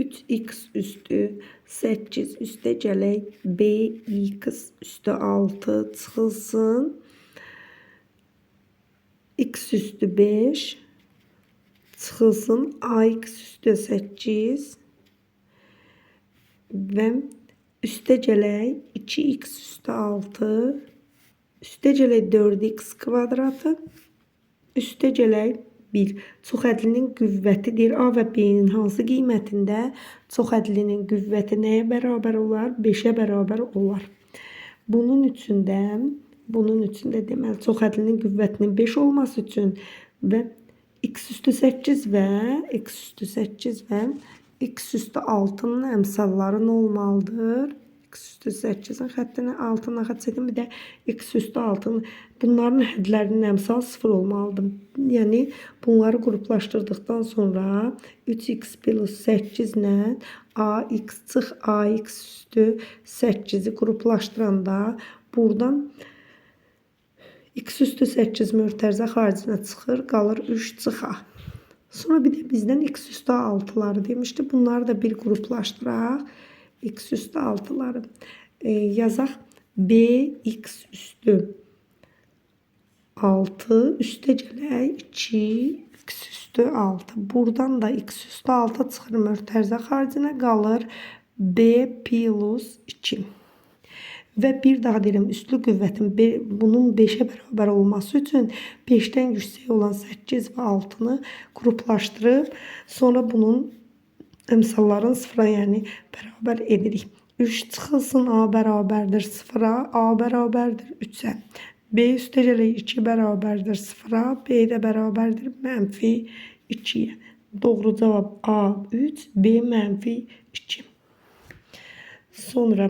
3x üstü 8 üstəgələk bx üstü 6 çıxılsın. X üstü 5 çıxılsın. Ax üstü 8 və üstəgələk 2x üstü 6 üstəgələk 4x kvadratı üstəgələk 1. Çoxədlinin qüvvətidir. A və B-nin hansı qiymətində çoxədlinin qüvvəti nəyə bərabər olar? 5-ə bərabər olar. Bunun üçün də deməli çoxədlinin qüvvətinin 5 olması üçün və x üstü 8 və x üstü 6-nın əmsalları nə olmalıdır? X üstü 8-in xəttini altına xətt çəkin. Bir də x üstü 6-nın bunların hədlərinin əmsalı 0 olmalıdır. Yəni bunları qruplaşdırdıqdan sonra 3x plus 8 ilə ax çıx. Ax üstü 8-i qruplaşdıranda buradan x üstü 8 mötərizə xaricinə çıxır. Qalır 3 çıxa. Sonra bir də bizdən x üstü 6-ları demişdi. Bunları da bir qruplaşdıraq. X üstü 6-ları yazaq. Bx üstü 6 üstəgələk 2x üstü 6. Buradan da x üstü 6 çıxır. Mötərizə xaricinə qalır b plus 2. Və bir daha deyirəm, üslü qüvvətin bunun 5-ə bərabər olması üçün 5-dən yüksək olan 8 və 6-nı qruplaşdırıb, sonra bunun əmsalların 0-a, yəni bərabər edirik. 3 çıxılsın, a bərabərdir 0-a, a bərabərdir 3-ə. B üstəgələk 2 bərabərdir 0-a, b də bərabərdir -2-yə. Doğru cavab A 3, B -2. Sonra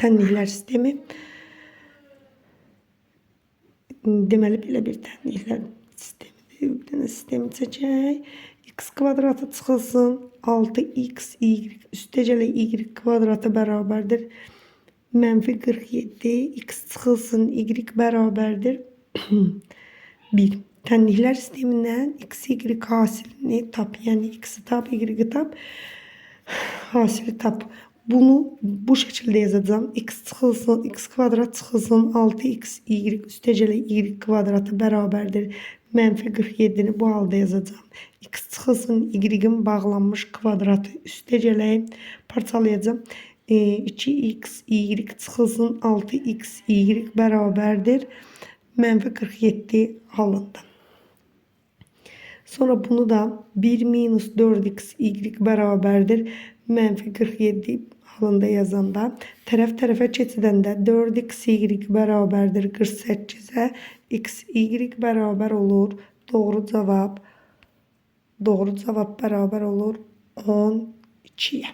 tənliklər sistemi. Deməli, belə bir tənliklər sistemidir. Bir dənə sistemi çəkək. X kvadratı çıxılsın. 6x y üstəgələk y kvadratı bərabərdir -47. X çıxılsın. Y bərabərdir 1. Tənliklər sistemindən x, y hasilini tap. Yəni x-i tap, y-i tap, hasili tap. Bunu bu şəkildə yazacağım. X çıxılsın, x kvadrat çıxılsın. 6x y üstəgələk y kvadratı bərabərdir -47-ni bu halda yazacağım. X çıxılsın, y-in bağlanmış kvadratı üstəgələk parçalayacağım. 2x y çıxılsın, 6x y bərabərdir -47 halında. Sonra bunu da 1 minus 4x y bərabərdir -47 halında yazanda tərəf-tərəfə keçidəndə 4x y bərabərdir 48-ə, x y bərabər olur. Doğru cavab bərabər olur 12-yə.